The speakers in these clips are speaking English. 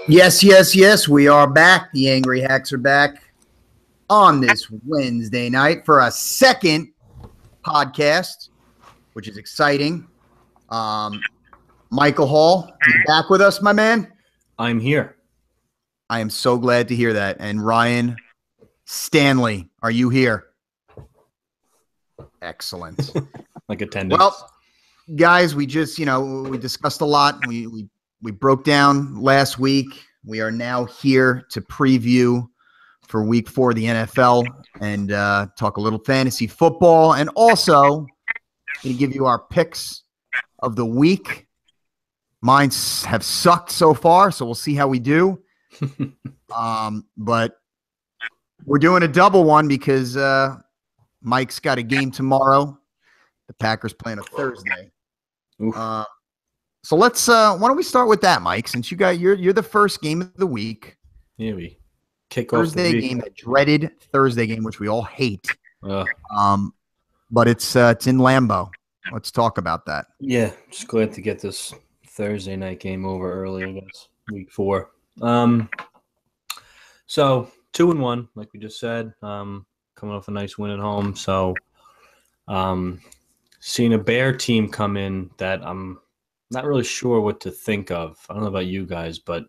Yes, yes, yes. We are back. The Angry Hacks are back on this Wednesday night for a second podcast, which is exciting. Michael Hall, you back with us, my man? I'm here. I am so glad to hear that. And Ryan Stanley, are you here? Excellent. Like attendance. Well, guys, we just, we discussed a lot. We broke down last week. We are now here to preview for week 4 of the NFL and talk a little fantasy football, and also going to give you our picks of the week. Mine have sucked so far, so we'll see how we do. But we're doing a double one because Mike's got a game tomorrow. The Packers playing a Thursday. So let's why don't we start with that, Mike? Since you're the first game of the week. Yeah, we kick Thursday off the game, the dreaded Thursday game, which we all hate. But it's in Lambeau. Let's talk about that. Yeah, just glad to get this Thursday night game over early, I guess. Week 4. So 2-1, like we just said. Coming off a nice win at home. So seeing a Bear team come in that I'm not really sure what to think of. I don't know about you guys, but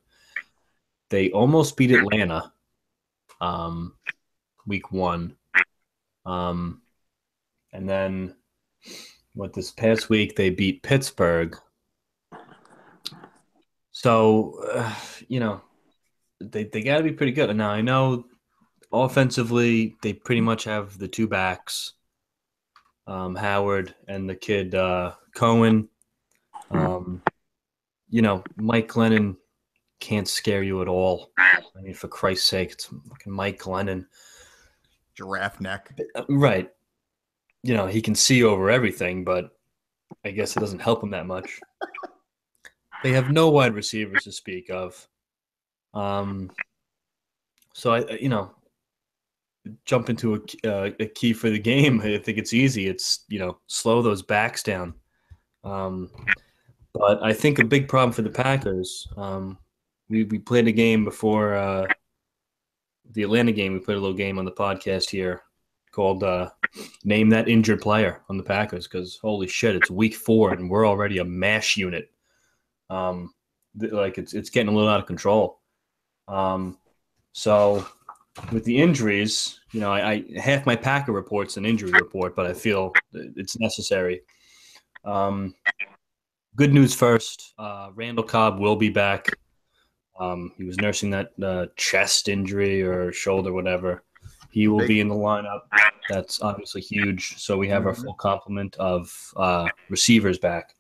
they almost beat Atlanta week 1. And then this past week they beat Pittsburgh. So, they got to be pretty good. Now, I know offensively they pretty much have the two backs, Howard and the kid Cohen. Mike Glennon can't scare you at all. I mean, for Christ's sake, it's fucking Mike Glennon. Giraffe neck. Right. He can see over everything, but I guess it doesn't help him that much. They have no wide receivers to speak of. So I jump into a key for the game. I think it's easy. It's, slow those backs down. But I think a big problem for the Packers, we played a game before the Atlanta game. We played a little game on the podcast here called Name That Injured Player on the Packers, because holy shit, it's week 4 and we're already a mash unit. It's getting a little out of control. So with the injuries, I half my Packer report's an injury report, but I feel it's necessary. Good news first. Randall Cobb will be back. He was nursing that chest injury or shoulder, whatever. He will be in the lineup. That's obviously huge. So we have our full complement of receivers back.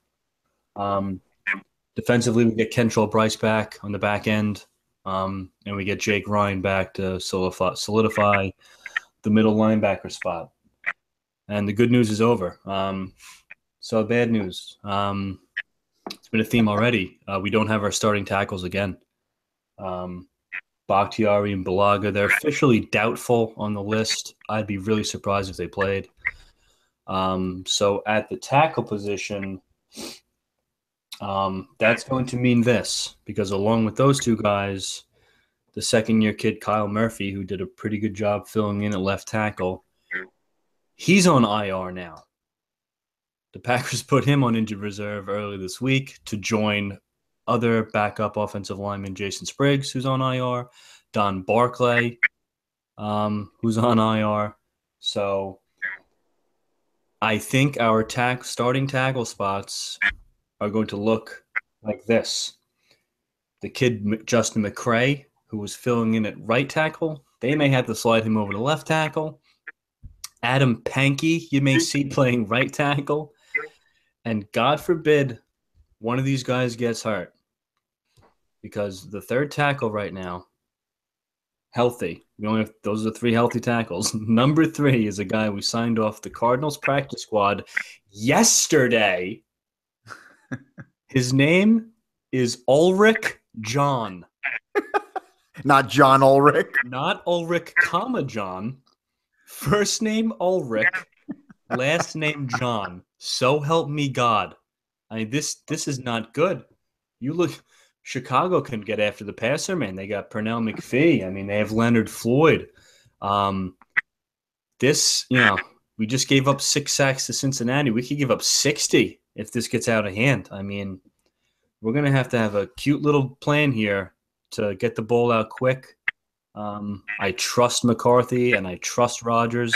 Defensively, we get Kentrell Bryce back on the back end. And we get Jake Ryan back to solidify the middle linebacker spot. And the good news is over. So bad news. It's been a theme already. We don't have our starting tackles again. Bakhtiari and Balaga, they're officially doubtful on the list. I'd be really surprised if they played. So at the tackle position, that's going to mean this, because along with those two guys, the second-year kid Kyle Murphy, who did a pretty good job filling in at left tackle, he's on IR now. The Packers put him on injured reserve early this week to join other backup offensive lineman Jason Spriggs, who's on IR, Don Barclay, who's on IR. So I think our starting tackle spots are going to look like this. The kid Justin McCray, who was filling in at right tackle, they may have to slide him over to left tackle. Adam Pankey, you may see playing right tackle. And God forbid one of these guys gets hurt, because the third tackle right now, healthy. We only have, those are the 3 healthy tackles. Number 3 is a guy we signed off the Cardinals practice squad yesterday. His name is Ulrich John. Not John Ulrich. Not Ulrich, John. First name Ulrich, last name John. So help me God. I mean, this is not good. You look Chicago can get after the passer, man. They got Pernell McPhee. I mean, they have Leonard Floyd. We just gave up 6 sacks to Cincinnati. We could give up 60 if this gets out of hand. I mean, we're going to have a cute little plan here to get the ball out quick. I trust McCarthy and I trust Rodgers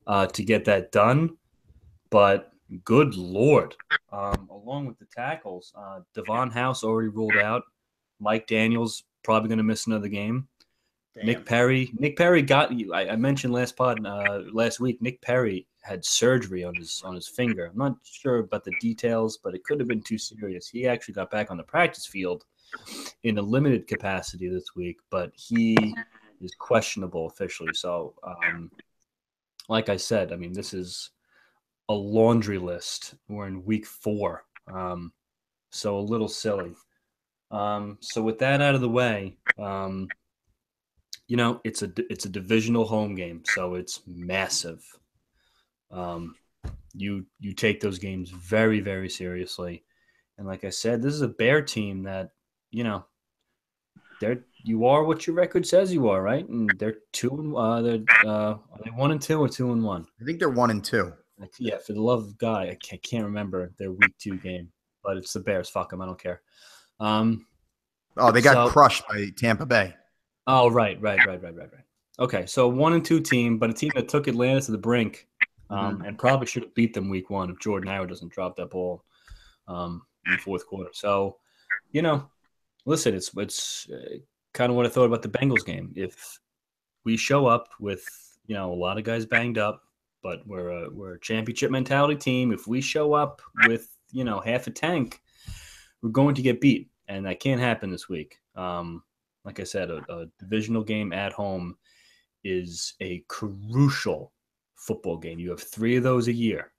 to get that done. But good Lord. Along with the tackles, Devon House already ruled out. Mike Daniels probably going to miss another game. Damn. Nick Perry got you. I mentioned last week. Nick Perry had surgery on his finger. I'm not sure about the details, but it could have been too serious. He actually got back on the practice field in a limited capacity this week, but he is questionable officially. So, like I said, I mean, this is a laundry list. We're in week 4, so a little silly. So with that out of the way, it's a divisional home game, so it's massive. You take those games very, very seriously, and like I said, this is a Bear team that you are what your record says you are, right? And they're 2 are they 1-2 or 2-1? I think they're 1-2. Yeah, for the love of God, I can't remember their week 2 game, but it's the Bears. Fuck them, I don't care. They got crushed by Tampa Bay. Oh, right. Okay, so 1-2 team, but a team that took Atlanta to the brink, and probably should have beat them week 1 if Jordan Howard doesn't drop that ball in the fourth quarter. So, listen, it's kind of what I thought about the Bengals game. If we show up with a lot of guys banged up, but we're a championship mentality team. If we show up with half a tank, we're going to get beat, and that can't happen this week. Like I said, a divisional game at home is a crucial football game. You have 3 of those a year,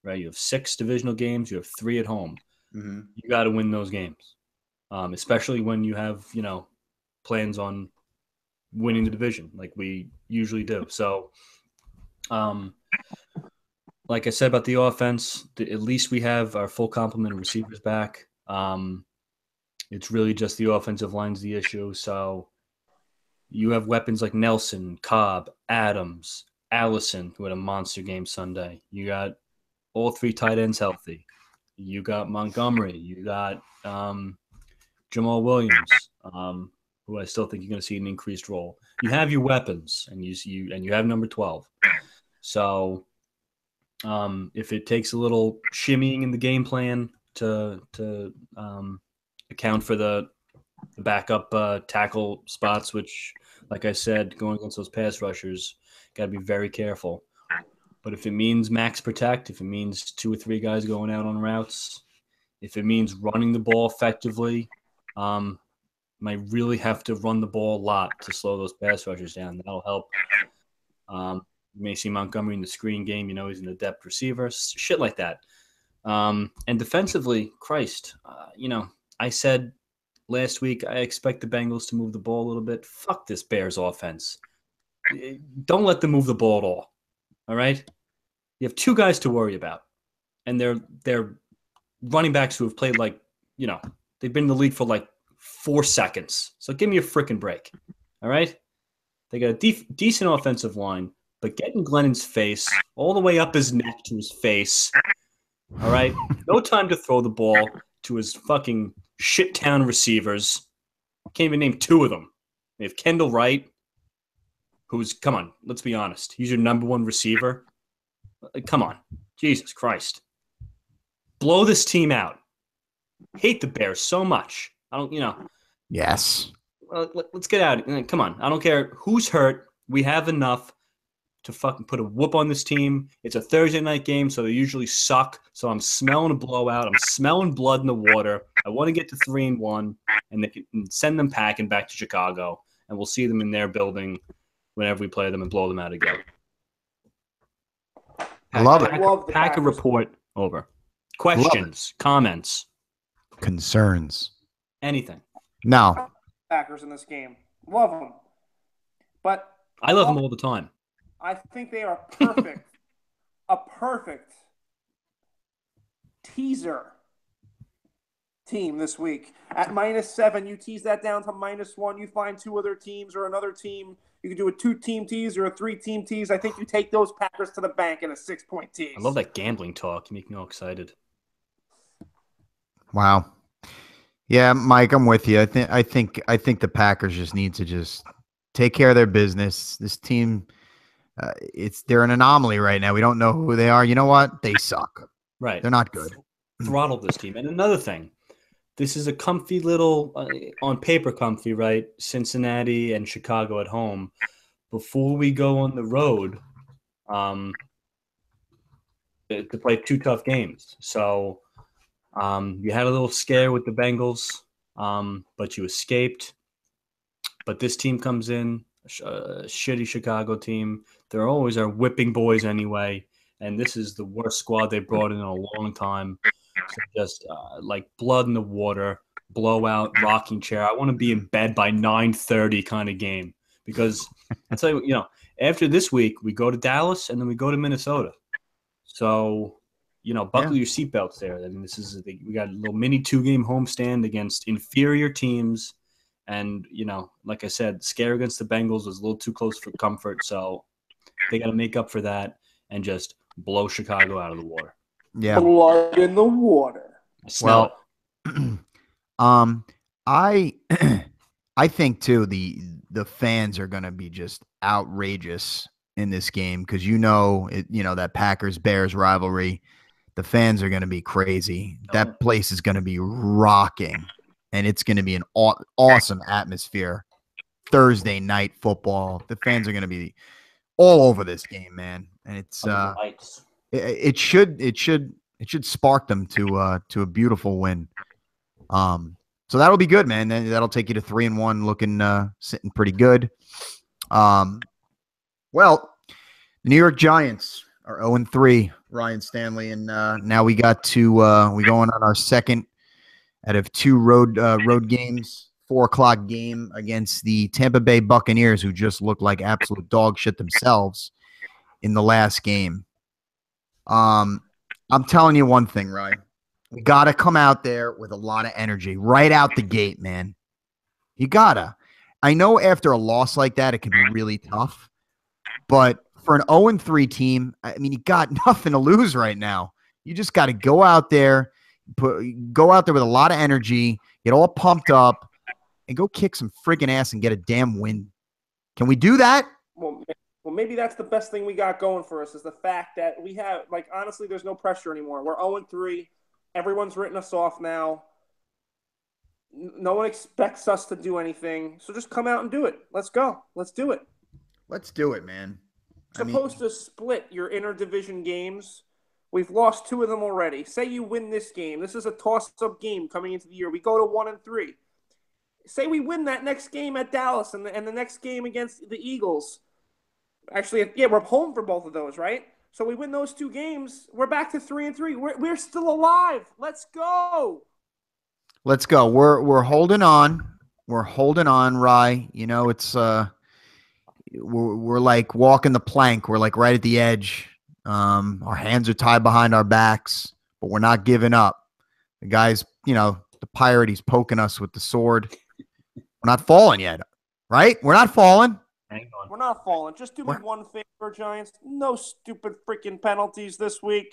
right? You have 6 divisional games. You have 3 at home. Mm-hmm. You got to win those games, especially when you have plans on winning the division like we usually do. So, like I said about the offense, at least we have our full complement of receivers back. It's really just the offensive line's the issue. So you have weapons like Nelson, Cobb, Adams, Allison, who had a monster game Sunday. You got all 3 tight ends healthy. You got Montgomery. You got Jamal Williams, who I still think you're going to see an increased role. You have your weapons, and you have number 12. So if it takes a little shimmying in the game plan to account for the backup tackle spots, which, like I said, going against those pass rushers, got to be very careful. But if it means max protect, if it means 2 or 3 guys going out on routes, if it means running the ball effectively, might really have to run the ball a lot to slow those pass rushers down. That'll help. You may see Montgomery in the screen game. He's an adept receiver, shit like that. And defensively, Christ, I said last week I expect the Bengals to move the ball a little bit. Fuck this Bears offense. Don't let them move the ball at all. All right? You have 2 guys to worry about. And they're running backs who have played they've been in the league for 4 seconds. So give me a freaking break. All right? They got a decent offensive line, but getting Glennon's face all the way up his neck to his face. All right? No time to throw the ball to his fucking shit-town receivers. Can't even name 2 of them. They have Kendall Wright, come on, let's be honest. He's your number 1 receiver. Come on. Jesus Christ. Blow this team out. Hate the Bears so much. I don't, Yes. Well, let's get out. Come on. I don't care who's hurt. We have enough to fucking put a whoop on this team. It's a Thursday night game, so they usually suck. So I'm smelling a blowout. I'm smelling blood in the water. I want to get to 3-1, and they can send them packing back to Chicago, and we'll see them in their building whenever we play them and blow them out again. I love it. Pack a report over. Questions, comments, concerns, anything. No. Packers in this game. Love them. But I love them all the time. I think they are perfect. A perfect teaser team this week. At -7, you tease that down to -1. You find two other teams or another team. You can do a 2-team tease or a 3-team tease. I think you take those Packers to the bank in a 6-point tease. I love that gambling talk. You make me all excited. Wow. Yeah, Mike, I'm with you. I think the Packers just need to just take care of their business. This team, they're an anomaly right now. We don't know who they are. You know what? They suck. Right. They're not good. Throttle this team. And another thing, this is a comfy little, on paper comfy, right? Cincinnati and Chicago at home. Before we go on the road, to play 2 tough games. So you had a little scare with the Bengals, but you escaped. But this team comes in, a shitty Chicago team. They're always our whipping boys anyway. And this is the worst squad they brought in a long time. So just like blood in the water, blowout, rocking chair. I want to be in bed by 9:30 kind of game. Because I tell you, after this week, we go to Dallas and then we go to Minnesota. So, buckle your seatbelts there. I mean, we got a little mini 2-game homestand against inferior teams. And, like I said, scare against the Bengals was a little too close for comfort. So they got to make up for that and just blow Chicago out of the water. Yeah. Blood in the water. Well, I think too the fans are going to be just outrageous in this game because that Packers-Bears rivalry. The fans are going to be crazy. That place is going to be rocking, and it's going to be an awesome atmosphere. Thursday night football. The fans are going to be all over this game, man, and it should spark them to a beautiful win. So that'll be good, man. That'll take you to 3-1, looking sitting pretty good. Well, the New York Giants are 0-3, Ryan Stanley, and now we got to we going on our second out of 2 road games. 4:00 game against the Tampa Bay Buccaneers, who just looked like absolute dog shit themselves in the last game. I'm telling you one thing, Ryan. We got to come out there with a lot of energy right out the gate, man. You got to. I know after a loss like that, it can be really tough. But for an 0-3 team, I mean, you got nothing to lose right now. You just got to go out there with a lot of energy, get all pumped up, and go kick some friggin' ass and get a damn win. Can we do that? Well, maybe that's the best thing we got going for us is the fact that we have, honestly, there's no pressure anymore. We're 0-3. Everyone's written us off now. No one expects us to do anything. So just come out and do it. Let's go. Let's do it. Let's do it, man. Supposed to split your interdivision games. We've lost 2 of them already. Say you win this game. This is a toss-up game coming into the year. We go to 1-3. Say we win that next game at Dallas and the next game against the Eagles. Actually, yeah, we're home for both of those, right? So we win those 2 games. We're back to 3-3. We're still alive. Let's go. Let's go. We're holding on. We're holding on, Rye. It's we're like walking the plank. We're like right at the edge. Our hands are tied behind our backs, but we're not giving up. The guy's, the pirate, he's poking us with the sword. We're not falling yet, right? We're not falling. Hang on. We're not falling. Just do me one favor, Giants. No stupid freaking penalties this week.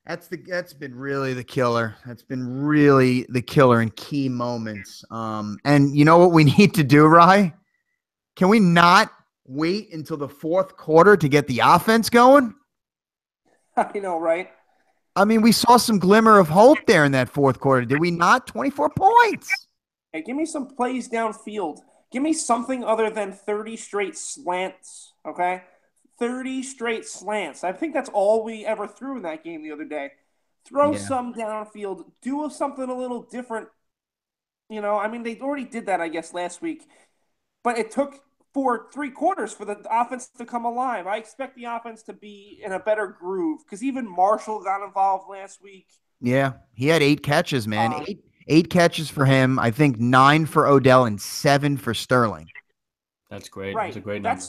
That's been really the killer. That's been really the killer in key moments. And you know what we need to do, Rye? Can we not wait until the 4th quarter to get the offense going? I know, right? I mean, we saw some glimmer of hope there in that 4th quarter. Did we not? 24 points. Hey, give me some plays downfield. Give me something other than 30 straight slants, okay? 30 straight slants. I think that's all we ever threw in that game the other day. Throw some downfield. Do something a little different. They already did that, I guess, last week. But it took for 3 quarters for the offense to come alive. I expect the offense to be in a better groove because even Marshall got involved last week. Yeah, he had 8 catches, man. Eight catches for him. I think 9 for Odell and 7 for Sterling. That's great. Right. That's a great number.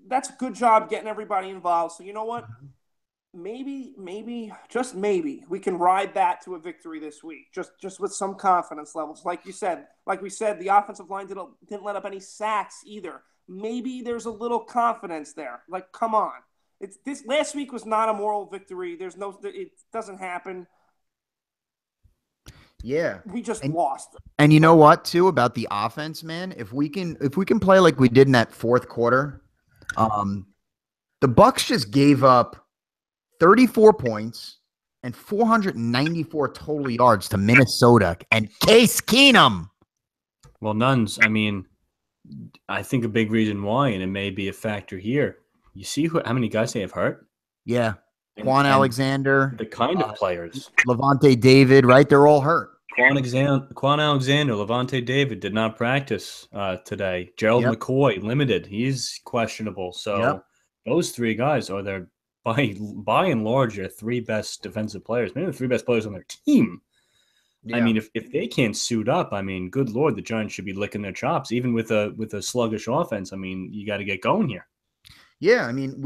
That's a good job getting everybody involved. So you know what? maybe, just maybe, we can ride that to a victory this week. Just with some confidence levels, like we said, the offensive line didn't let up any sacks either. Maybe there's a little confidence there. Like, come on, it's this last week was not a moral victory. It doesn't happen. Yeah, we just lost. And you know what, too, about the offense, man? If we can play like we did in that fourth quarter, the Bucks just gave up 34 points and 494 total yards to Minnesota and Case Keenum. Well, Nuns, I mean, I think a big reason why, and it may be a factor here, you see how many guys they have hurt? Yeah. Quan Alexander. The kind of players. Levante David, right? They're all hurt. Quan Alexander, Levante David did not practice today. Gerald McCoy, limited. He's questionable. So those three guys are their, by and large, their three best defensive players, maybe the three best players on their team. Yeah. I mean, if they can't suit up, I mean, good Lord, the Giants should be licking their chops. Even with a sluggish offense, I mean, you got to get going here. Yeah, I mean,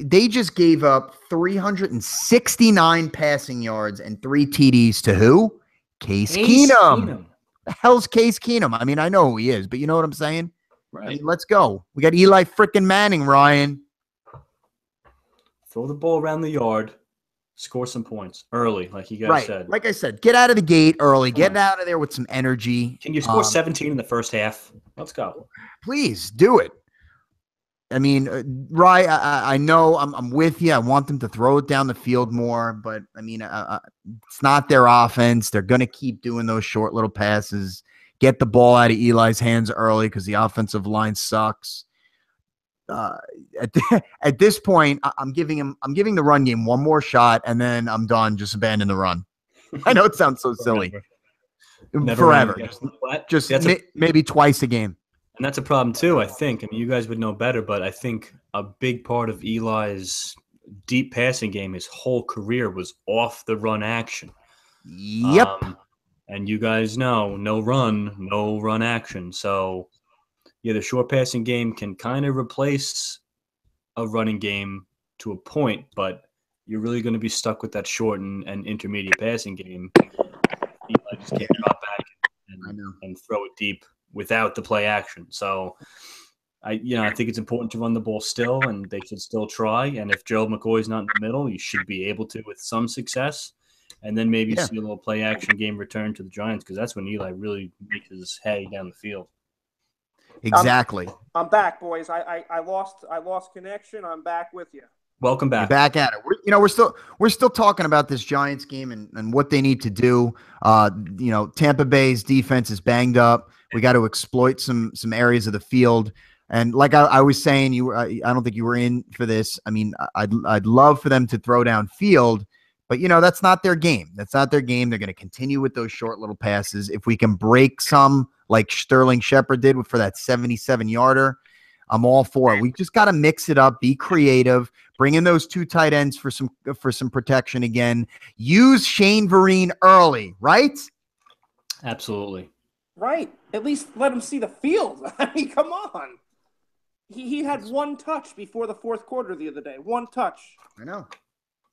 they just gave up 369 passing yards and 3 TDs to who? Case Keenum. The hell's Case Keenum? I mean, I know who he is, but you know what I'm saying? Right. I mean, let's go. We got Eli frickin' Manning, Ryan. Throw the ball around the yard, score some points early, like you guys said. Like I said, get out of the gate early. Get out of there with some energy. Can you score 17 in the first half? Let's go. Please do it. I mean, Ryan, I know I'm with you. I want them to throw it down the field more, but I mean, it's not their offense. They're going to keep doing those short little passes. Get the ball out of Eli's hands early because the offensive line sucks. At this point, I'm giving the run game one more shot, and then I'm done. Just abandon the run. I know it sounds so silly. Forever. Just maybe twice a game. And that's a problem too, I think. I mean, you guys would know better, but I think a big part of Eli's deep passing game, his whole career, was off the run action. Yep. And you guys know, no run action. So, yeah, the short passing game can kind of replace a running game to a point, but you're really going to be stuck with that short and intermediate passing game. Eli just can't drop back and throw it deep without the play action. So I think it's important to run the ball still, and they should still try. And if Gerald McCoy's not in the middle, you should be able to with some success. And then maybe see a little play action game return to the Giants, because that's when Eli really makes his hay down the field. Exactly. I'm back, boys. I lost connection. I'm back with you. Welcome back. You're back at it. We're still talking about this Giants game and what they need to do. Tampa Bay's defense is banged up. We got to exploit some areas of the field. And like I was saying, I don't think you were in for this. I mean, I'd love for them to throw down field, but that's not their game. That's not their game. They're going to continue with those short little passes. If we can break some, like Sterling Shepard did for that 77-yarder, I'm all for it. We just got to mix it up, be creative, bring in those 2 tight ends for some protection again. Use Shane Vereen early, right? Absolutely. Right. At least let him see the field. I mean, come on. He had 1 touch before the fourth quarter the other day. 1 touch. I know.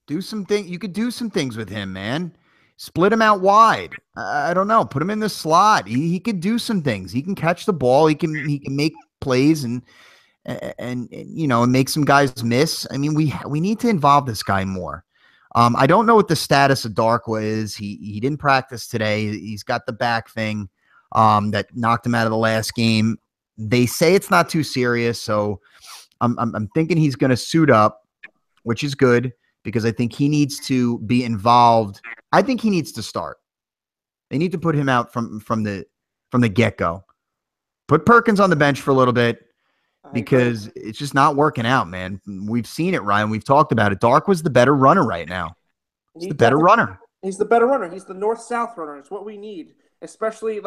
Do some things. You could do some things with him, man. Split him out wide. I don't know. Put him in the slot. He could do some things. He can catch the ball. He can make plays and make some guys miss. I mean, we need to involve this guy more. I don't know what the status of Darkwa is. He didn't practice today. He's got the back thing that knocked him out of the last game. They say it's not too serious, so I'm thinking he's going to suit up, which is good because I think he needs to be involved. I think he needs to start. They need to put him out from the get-go. Put Perkins on the bench for a little bit because it's just not working out, man. We've seen it, Ryan. We've talked about it. Dark was the better runner right now. He's the better runner. He's the better runner. He's the north-south runner. It's what we need, especially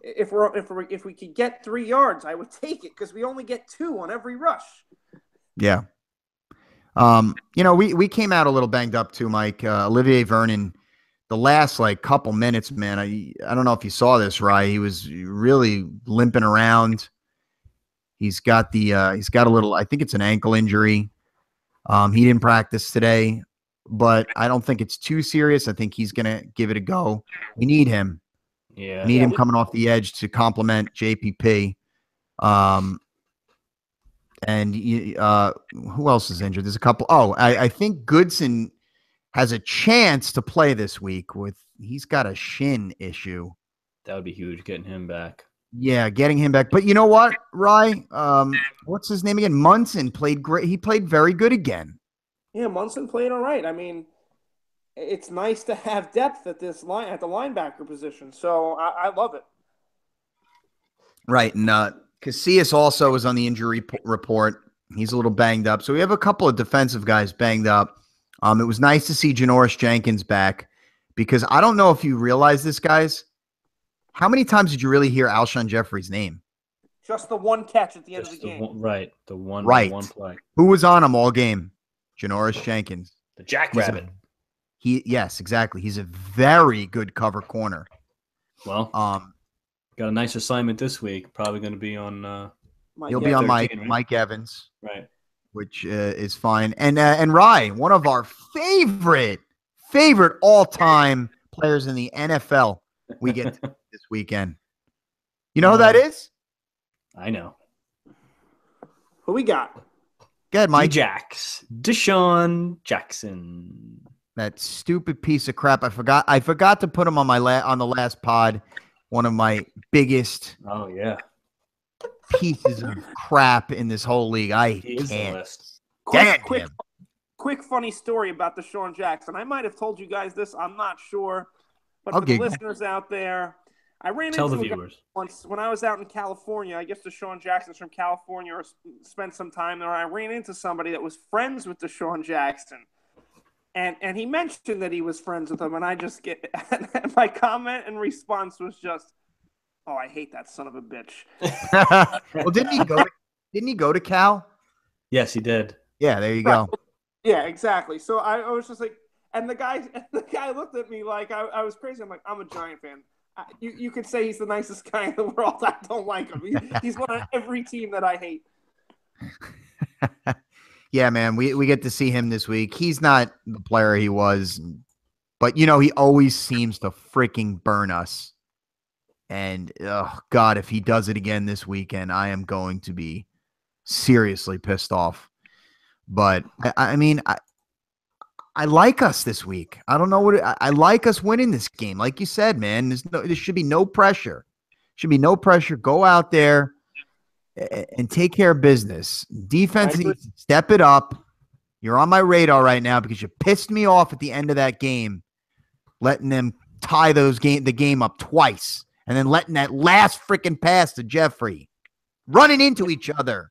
if we could get 3 yards, I would take it because we only get 2 on every rush. Yeah. We came out a little banged up too, Mike. Olivier Vernon, the last couple minutes, man. I don't know if you saw this, right? He was really limping around. He's got a little, I think it's an ankle injury. He didn't practice today, but I don't think it's too serious. I think he's going to give it a go. We need him. Yeah. We need him coming off the edge to complement JPP. And who else is injured? There's a couple. Oh, I think Goodson has a chance to play this week. He's got a shin issue. That would be huge, getting him back. Yeah, getting him back. But you know what, Rye? What's his name again? Munson played great. He played very good again. Yeah, Munson played all right. I mean, it's nice to have depth at this line at the linebacker position. So I love it. Right, and Casillas also is on the injury report. He's a little banged up. So we have a couple of defensive guys banged up. It was nice to see Janoris Jenkins back because I don't know if you realize this, guys. How many times did you really hear Alshon Jeffrey's name? Just the one catch at the end of the game. The one play. Who was on him all game? Janoris Jenkins. The Jackrabbit. Yes, exactly. He's a very good cover corner. Well, got a nice assignment this week. Probably going to be on. He'll be on 13, right? Mike Evans, right? Which is fine. And Ryan, one of our favorite all-time players in the NFL, we get this weekend. You know who that is? I know. Who we got? Go ahead, Mike. Deshaun Jackson. That stupid piece of crap. I forgot to put him on on the last pod. One of my biggest pieces of crap in this whole league. I can't. Quick funny story about Deshaun Jackson. I might have told you guys this. I'm not sure. But I'll for the listeners out there, I ran Tell into the a guy viewers. once when I was out in California. I guess Deshaun Jackson's from California or spent some time there. I ran into somebody that was friends with Deshaun Jackson. And he mentioned that he was friends with him, and I just my comment and response was just, "Oh, I hate that son of a bitch." Well, didn't he go to Cal? Yes, he did. Yeah, there you go. Yeah, exactly. So I was just like, and the guy looked at me like I was crazy. I'm like, I'm a Giant fan. You could say he's the nicest guy in the world. I don't like him. He's one of every team that I hate. Yeah, man, we get to see him this week. He's not the player he was, but he always seems to freaking burn us. And oh God, if he does it again this weekend, I am going to be seriously pissed off. But I mean, I like us this week. I don't know I like us winning this game. Like you said, man, there should be no pressure. Should be no pressure. Go out there and take care of business. Defense needs to step it up. You're on my radar right now because you pissed me off at the end of that game, letting them tie the game up twice, and then letting that last freaking pass to Jeffrey, running into each other.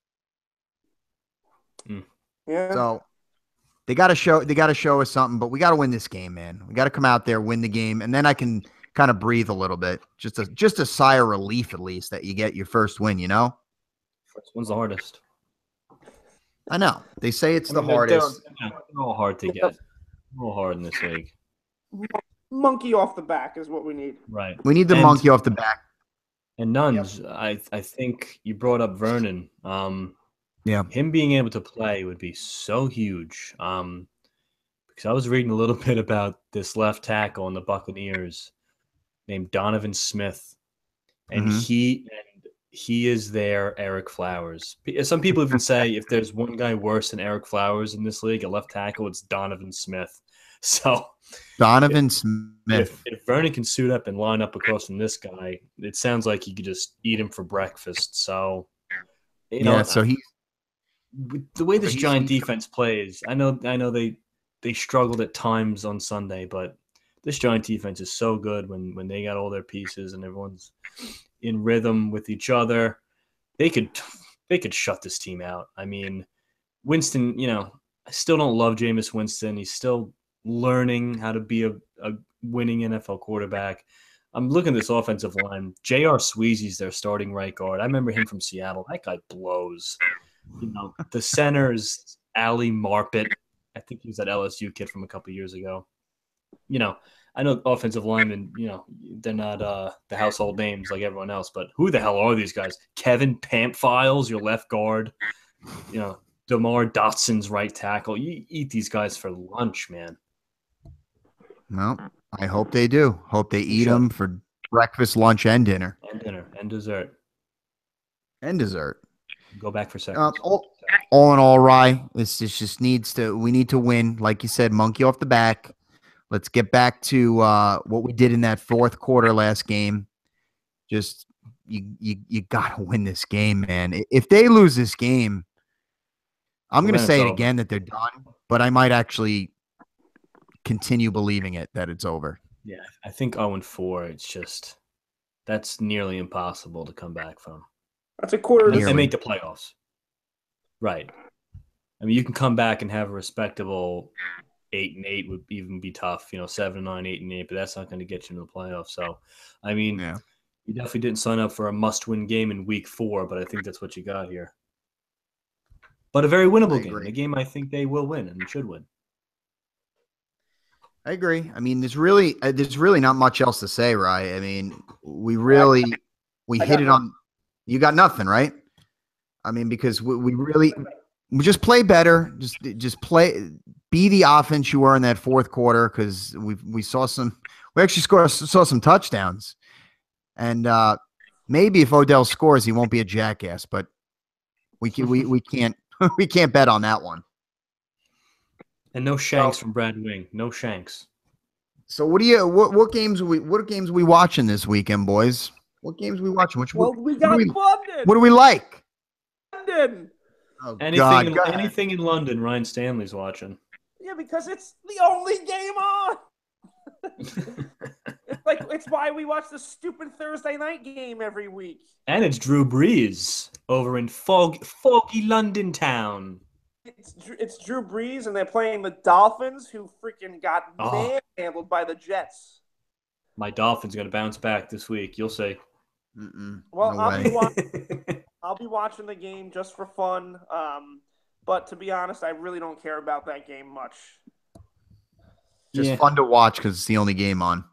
Yeah. So they got to show us something, but we got to win this game, man. We got to come out there, win the game, and then I can kind of breathe a little bit. Just a sigh of relief, at least, that you get your first win. First one's the hardest. I know. They say it's the hardest. They're all hard to get. All hard in this league. Monkey off the back is what we need. Right. We need the monkey off the back. And Nunz, I think you brought up Vernon. Yeah. Him being able to play would be so huge. Because I was reading a little bit about this left tackle in the Buccaneers named Donovan Smith. And he is their Eric Flowers. Some people even say if there's one guy worse than Eric Flowers in this league, a left tackle, it's Donovan Smith. So Donovan Smith. If Vernon can suit up and line up across from this guy, it sounds like he could just eat him for breakfast. So, so the way this Giant defense plays, I know they struggled at times on Sunday, but this Giant defense is so good when they got all their pieces and everyone's in rhythm with each other. They could shut this team out. I mean, Winston, I still don't love Jameis Winston. He's still learning how to be a winning NFL quarterback. I'm looking at this offensive line. J.R. Sweezy's their starting right guard. I remember him from Seattle. That guy blows. The center's Ali Marpet. I think he was that LSU kid from a couple years ago. I know offensive linemen, they're not the household names like everyone else, but who the hell are these guys? Kevin Pamphile, your left guard. DeMar Dotson's right tackle. You eat these guys for lunch, man. Well, I hope they do. Hope they eat should. them for breakfast, lunch, and dinner. And dinner and dessert. And dessert. Go back for seconds. All in all, Rye, this just needs to. We need to win, like you said, monkey off the back. Let's get back to what we did in that fourth quarter last game. Just you gotta win this game, man. If they lose this game, I'm gonna say it again that they're done. But I might actually continue believing it that it's over. Yeah, I think 0-4. It's just that's nearly impossible to come back from. That's a quarter. They make the playoffs, right? I mean, you can come back and have a respectable 8-8 would even be tough. 7-9, 8-8, but that's not going to get you into the playoffs. So, I mean, you definitely didn't sign up for a must-win game in week 4, but I think that's what you got here. But a very winnable game. A game I think they will win and should win. I agree. I mean, there's really not much else to say, right? I mean, we hit it on. You got nothing, right? I mean, because we just play better. Just play, be the offense you were in that fourth quarter. Because we saw some. We actually saw some touchdowns, and maybe if Odell scores, he won't be a jackass. But we can't we can't bet on that one. And no shanks from Brad Wing. No shanks. So what games are we watching this weekend, boys? What games are we watching? We got London. What do we like? London. Oh, anything in London, Ryan Stanley's watching. Yeah, because it's the only game on. It's why we watch the stupid Thursday night game every week. And it's Drew Brees over in foggy London town. It's Drew Brees, and they're playing the Dolphins, who freaking got manhandled by the Jets. My Dolphins going to bounce back this week. You'll see. Well, I'll be watching the game just for fun. But to be honest, I really don't care about that game much. Just fun to watch because it's the only game on.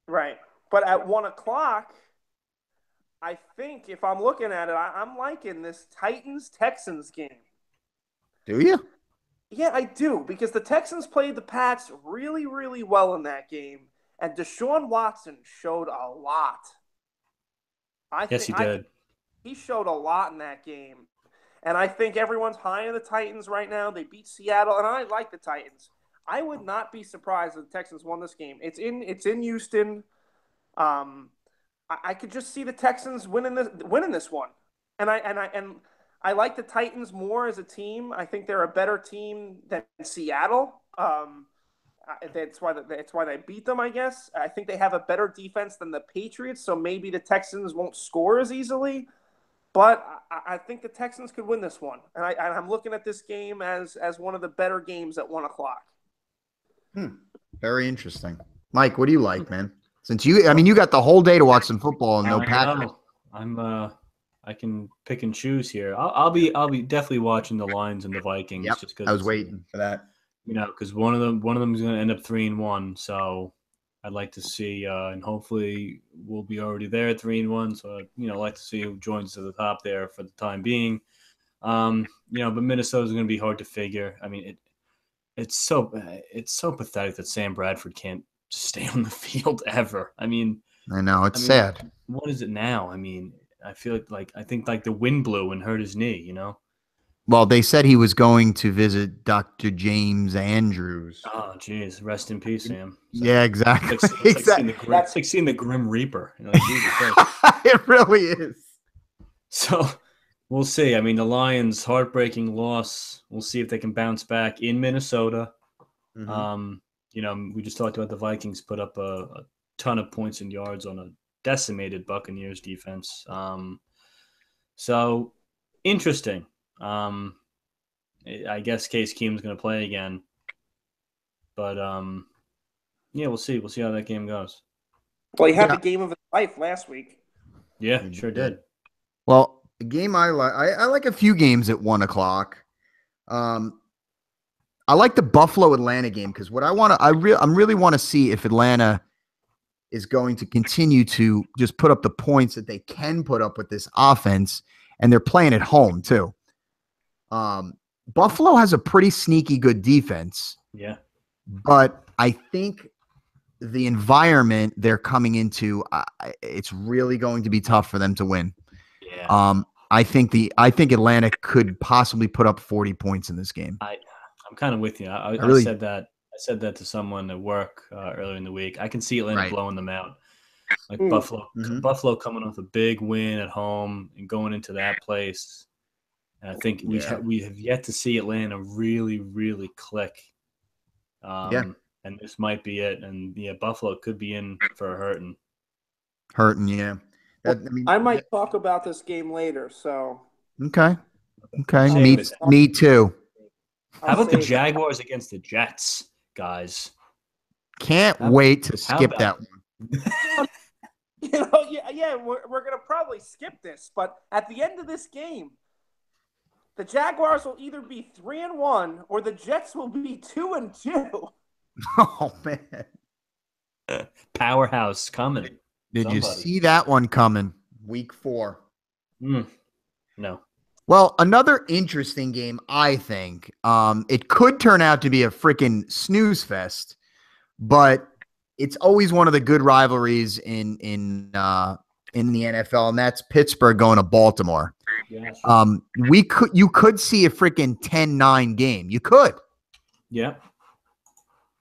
Right. But at 1:00, I think if I'm looking at it, I'm liking this Titans-Texans game. Do you? Yeah, I do, because the Texans played the Pats really, really well in that game, and Deshaun Watson showed a lot. Yes, he did. He showed a lot in that game, and I think everyone's high on the Titans right now. They beat Seattle, and I like the Titans. I would not be surprised if the Texans won this game. It's in Houston. I could just see the Texans winning this one, and I like the Titans more as a team. I think they're a better team than Seattle. That's why they beat them, I guess. I think they have a better defense than the Patriots, so maybe the Texans won't score as easily. But I think the Texans could win this one, and I'm looking at this game as one of the better games at 1:00. Very interesting, Mike. What do you like, man? Since you got the whole day to watch some football and no Packers. I can pick and choose here. I'll be definitely watching the Lions and the Vikings. Yep, just because I was waiting for that. Because one of them is going to end up 3-1. So I'd like to see, and hopefully we'll be already there at 3-1. So I'd like to see who joins to the top there for the time being. But Minnesota's going to be hard to figure. I mean, it's so pathetic that Sam Bradford can't stay on the field ever. I mean, I know it's sad. What is it now? I mean, I feel I think the wind blew and hurt his knee, Well, they said he was going to visit Dr. James Andrews. Oh, geez. Rest in peace, Sam. Yeah, exactly. It's like seeing the Grim Reaper. It really is. So we'll see. I mean, the Lions, heartbreaking loss. We'll see if they can bounce back in Minnesota. We just talked about the Vikings put up a ton of points and yards on a decimated Buccaneers defense. So interesting. I guess Case Keenum's going to play again, but we'll see. We'll see how that game goes. Well, he had the game of his life last week. Yeah, sure did. Well, the game I like a few games at 1:00. I like the Buffalo Atlanta game because what I really want to see if Atlanta is going to continue to just put up the points that they can put up with this offense, and they're playing at home too. Buffalo has a pretty sneaky good defense. Yeah. But I think the environment they're coming into, it's really going to be tough for them to win. Yeah. I think Atlanta could possibly put up 40 points in this game. I'm kind of with you. I really said that. I said that to someone at work earlier in the week. I can see Atlanta blowing them out. Like Buffalo coming off a big win at home and going into that place. And I think we have yet to see Atlanta really, really click. And this might be it. And Buffalo could be in for a hurting. Yeah. I might talk about this game later. So okay. Me too. How about the Jaguars against the Jets, guys? Can't wait to skip that one. We're gonna probably skip this, but at the end of this game, the Jaguars will either be 3-1 or the Jets will be 2-2. Oh man, powerhouse coming. Did you see that one coming? Week 4. No. Well, another interesting game, I think. It could turn out to be a freaking snooze fest, but it's always one of the good rivalries in the NFL, and that's Pittsburgh going to Baltimore. Yes. You could see a freaking 10-9 game. You could. Yeah.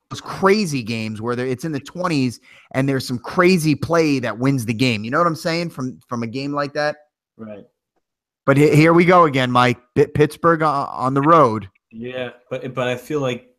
Those crazy games where it's in the 20s and there's some crazy play that wins the game. You know what I'm saying? From a game like that? Right. But here we go again, Mike. Pittsburgh on the road. Yeah, but I feel like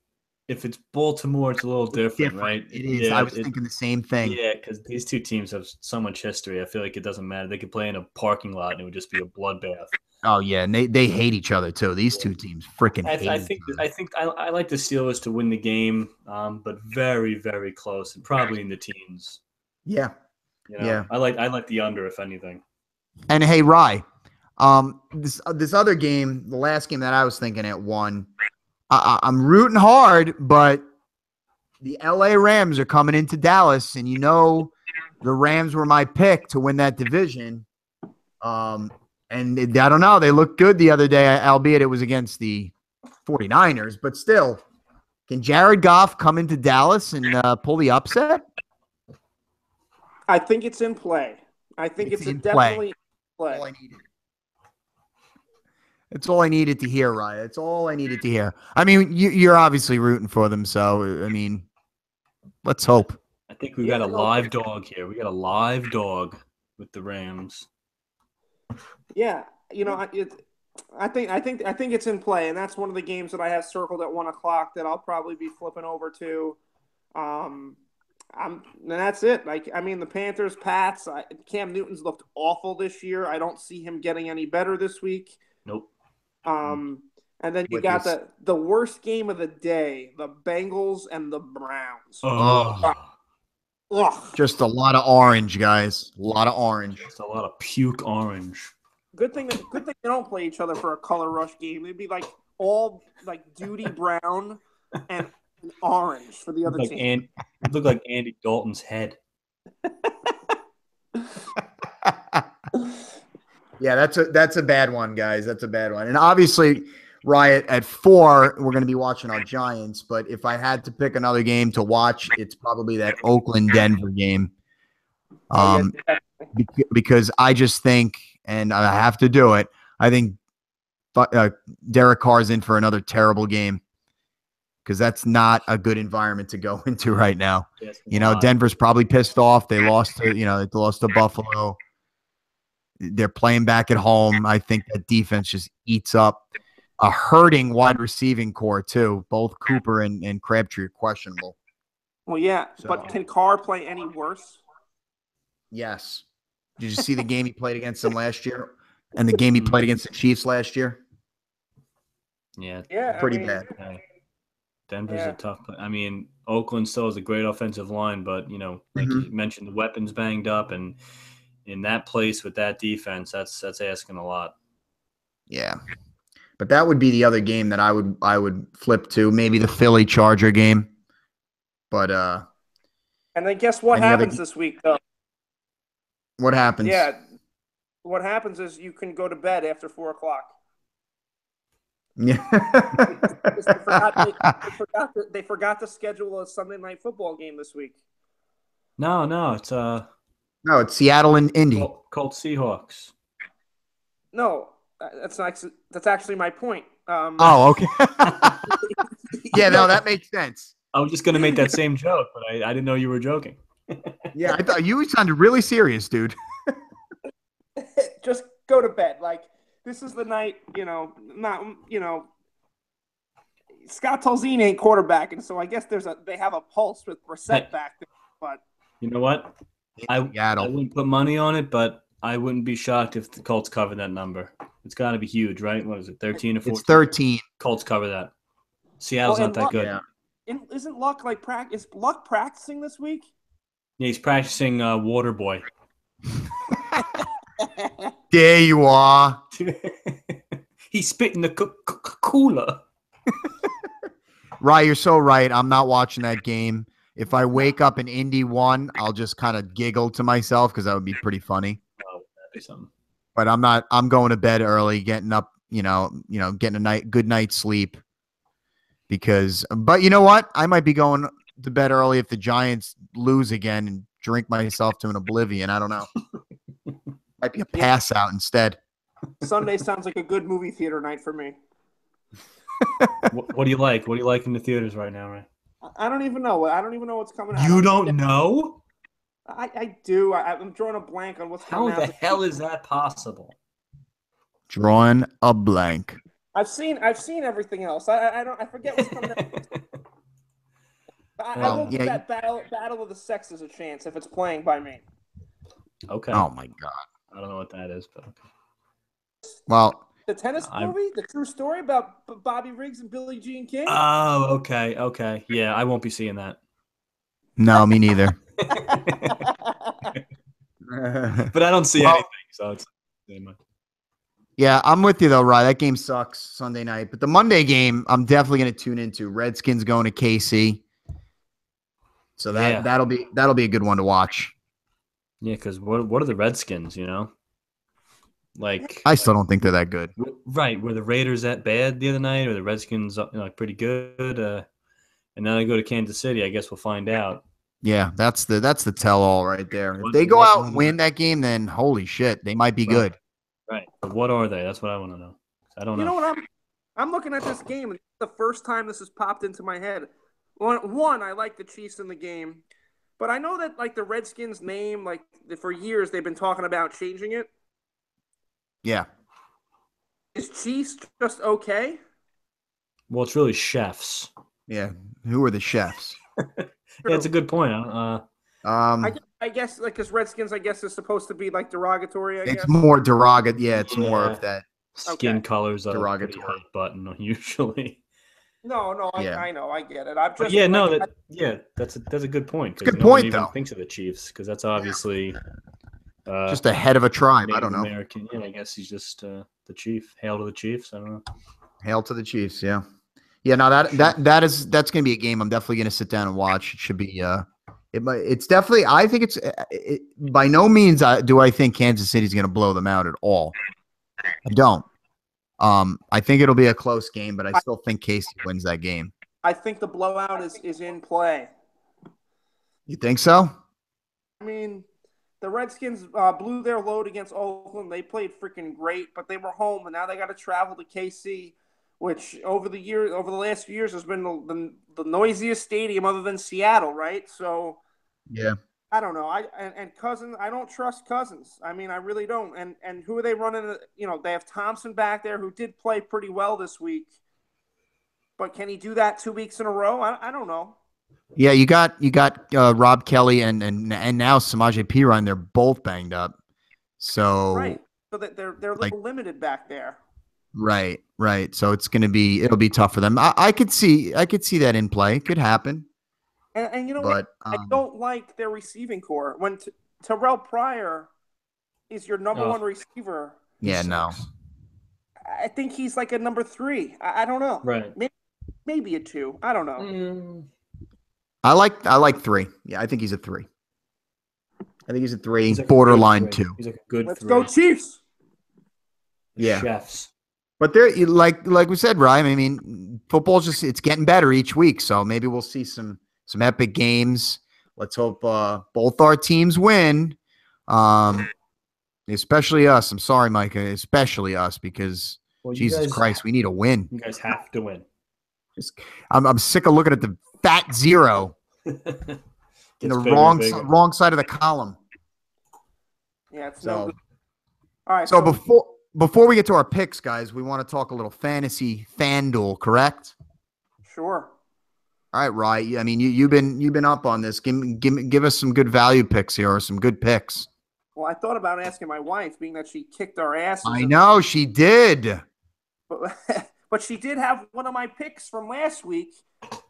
if it's Baltimore, it's a little different, right? It is. Yeah, I was thinking the same thing. Yeah, because these two teams have so much history. I feel like it doesn't matter. They could play in a parking lot and it would just be a bloodbath. Oh yeah, and they hate each other too. These two teams freaking hate each other. I like the Steelers to win the game, but very, very close and probably in the teens. Yeah. Yeah. I like the under if anything. And hey, Rye. This other game, the last game that I was thinking at won, I'm rooting hard, but the LA Rams are coming into Dallas, and the Rams were my pick to win that division. And I don't know, they looked good the other day, albeit it was against the 49ers, but still, can Jared Goff come into Dallas and pull the upset? I think it's in play. I think it's definitely in play. All I needed. It's all I needed to hear, Ryan. It's all I needed to hear. I mean, you're obviously rooting for them, so, I mean, let's hope. I think we got a live dog here. We got a live dog with the Rams. Yeah, I think it's in play, and that's one of the games that I have circled at 1:00 that I'll probably be flipping over to. And that's it. The Panthers, Pats. Cam Newton's looked awful this year. I don't see him getting any better this week. Nope. And then you got the worst game of the day: the Bengals and the Browns. Just a lot of orange, guys. A lot of orange. Just a lot of puke orange. Good thing they don't play each other for a color rush game. It'd be all duty brown and orange for the other team. It looked like Andy Dalton's head. Yeah, that's a bad one, guys. That's a bad one. And obviously, Riot at 4, we're going to be watching our Giants. But if I had to pick another game to watch, it's probably that Oakland-Denver game. Because I just think, and I have to do it, I think Derek Carr's in for another terrible game because that's not a good environment to go into right now. Yes, Denver's probably pissed off. They lost to Buffalo. They're playing back at home. I think that defense just eats up a hurting wide receiving core too. Both Cooper and Crabtree are questionable. Well, yeah, but can Carr play any worse? Yes. Did you see the game he played against them last year and the game he played against the Chiefs last year? Yeah. Pretty bad. Denver's a tough play. I mean, Oakland still has a great offensive line, but, like you mentioned, the weapons banged up, and in that place with that defense, that's asking a lot. Yeah. But that would be the other game that I would flip to, maybe the Philly Charger game. But and then guess what happens this week, though? What happens? Yeah. What happens is you can go to bed after 4:00. Yeah. Because they forgot to schedule a Sunday night football game this week. No, it's No, it's Seattle and Indy. Colt Seahawks. No, that's actually my point. Oh, okay. Yeah, no, that makes sense. I was just gonna make that same joke, but I didn't know you were joking. Yeah, I thought you sounded really serious, dude. Just go to bed. Like, this is the night, Scott Tolzien ain't quarterback, and so I guess they have a pulse with Brissett back there. But you know what? I wouldn't put money on it, but I wouldn't be shocked if the Colts cover that number. It's got to be huge, right? What is it, 13 or 14? It's 13. Colts cover that. Seattle's not that good. Yeah. Isn't Luck is Luck practicing this week? Yeah, he's practicing Water Boy. There you are. He's spitting the cooler. Right, you're so right. I'm not watching that game. If I wake up and Indy won, I'll just kind of giggle to myself because that would be pretty funny. Oh, that'd be something. But I'm not. I'm going to bed early, getting up. Getting a good night's sleep. But you know what? I might be going to bed early if the Giants lose again and drink myself to an oblivion. I don't know. Might be a pass out instead. Sunday sounds like a good movie theater night for me. What do you like? What do you like in the theaters right now, Ray? I don't even know. I don't even know what's coming out. You don't know? I do. I'm drawing a blank on what's coming out. How the hell is that possible? Drawing a blank. I've seen everything else. I forget what's coming out. I will give that battle of the sexes a chance if it's playing by me. Okay. Oh my God. I don't know what that is, but okay. Well, the tennis movie, the true story about Bobby Riggs and Billie Jean King. Oh, okay. Yeah, I won't be seeing that. No, me neither. But I don't see anything, so it's anyway. Yeah, I'm with you though, Rye. That game sucks Sunday night, but the Monday game I'm definitely going to tune into. Redskins going to KC, so that'll be a good one to watch. Yeah, because what are the Redskins? Like, I still don't think they're that good. Right? Were the Raiders that bad the other night, or the Redskins pretty good? And now they go to Kansas City. I guess we'll find out. Yeah, that's the tell-all right there. If they go out and win that game, then holy shit, they might be good. Right. But what are they? That's what I want to know. I don't know. You know what? I'm looking at this game, and it's the first time this has popped into my head. One, I like the Chiefs in the game, but I know that like the Redskins name, like for years they've been talking about changing it. Yeah. Is Chiefs just okay? Well, it's really chefs. Yeah. Who are the chefs? Yeah, it's a good point. I guess like because Redskins, I guess, is supposed to be like derogatory. It's more derogatory. Yeah, it's more of that. Skin colors are derogatory pretty hot button usually. No, I know, I get it. I'm just that's a good point. Good point, even though. Thinks of the Chiefs because that's obviously just a head of a tribe. Native I don't know. American. Yeah, I guess he's just the chief. Hail to the Chiefs. I don't know. Hail to the Chiefs. Yeah. Yeah. No, that's going to be a game I'm definitely going to sit down and watch. It should be. It's definitely. I think it's. By no means do I think Kansas City's going to blow them out at all. I don't. I think it'll be a close game, but I still think Casey wins that game. I think the blowout is in play. You think so? I mean, the Redskins blew their load against Oakland. They played freaking great, but they were home, and now they got to travel to KC, which over the last few years has been the noisiest stadium other than Seattle, right? So, yeah. I don't know. And Cousins, I don't trust Cousins. I mean, I really don't. And who are they running? They have Thompson back there who did play pretty well this week. But can he do that 2 weeks in a row? I don't know. Yeah, you got Rob Kelly and now Samaje Perine. They're both banged up. So right. So that they're a little limited back there. Right. So it'll be tough for them. I could see that in play. It could happen. And you know what? I don't like their receiving core. When Terrell Pryor is your number one receiver. Yeah, no. I think he's like a number 3. I don't know. Right. Maybe a 2. I don't know. I like 3. Yeah, I think he's a 3. I think he's a 3, he's like borderline 3. 2. He's like a good Let's 3. go Chiefs. Yeah. Chefs. But they're like we said, Ryan. I mean, football's it's getting better each week. So maybe we'll see some epic games. Let's hope both our teams win. Especially us. I'm sorry, Micah. Especially us because Jesus Christ, we need a win. You guys have to win. I'm sick of looking at the fat zero in the wrong side of the column. Yeah, it's no good. All right. So before we get to our picks, guys, we want to talk a little fantasy FanDuel, correct? Sure. All right, Rye. I mean, you've been up on this. Give us some good value picks here, or some good picks. Well, I thought about asking my wife, being that she kicked our asses. I know she did. But she did have one of my picks from last week,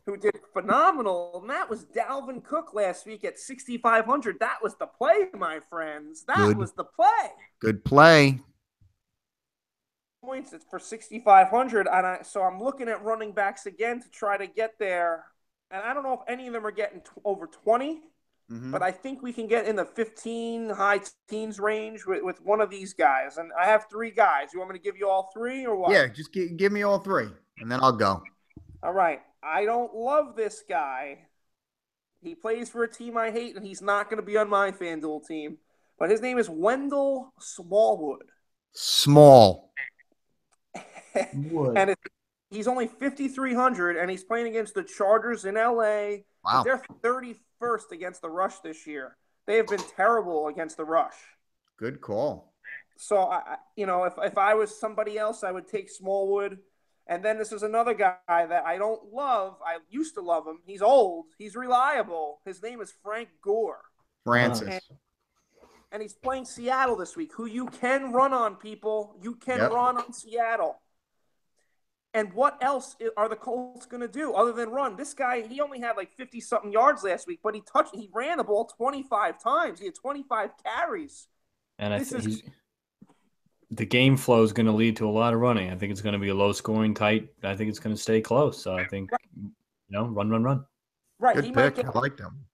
who did phenomenal, and that was Dalvin Cook last week at 6,500. That was the play, my friends. That was the play. Good play. Points for 6,500, and so I'm looking at running backs again to try to get there. And I don't know if any of them are getting over 20, but I think we can get in the 15, high teens range with one of these guys. And I have 3 guys. You want me to give you all 3 or what? Yeah, just give me all 3, and then I'll go. All right. I don't love this guy. He plays for a team I hate, and he's not going to be on my FanDuel team. But his name is Wendell Smallwood. Small. And he's only 5,300, and he's playing against the Chargers in L.A. Wow. They're 31st against the rush this year. They have been terrible against the rush. Good call. So, if I was somebody else, I would take Smallwood. And then this is another guy that I don't love. I used to love him. He's old. He's reliable. His name is Frank Gore. Francis. And he's playing Seattle this week, who you can run on, people. You can run on Seattle. And what else are the Colts going to do other than run? This guy, he only had like 50-something yards last week, but he ran the ball 25 times. He had 25 carries. And I think the game flow is going to lead to a lot of running. I think it's going to be a low-scoring, tight. I think it's going to stay close. So I think, run. Right. Good pick. I like them.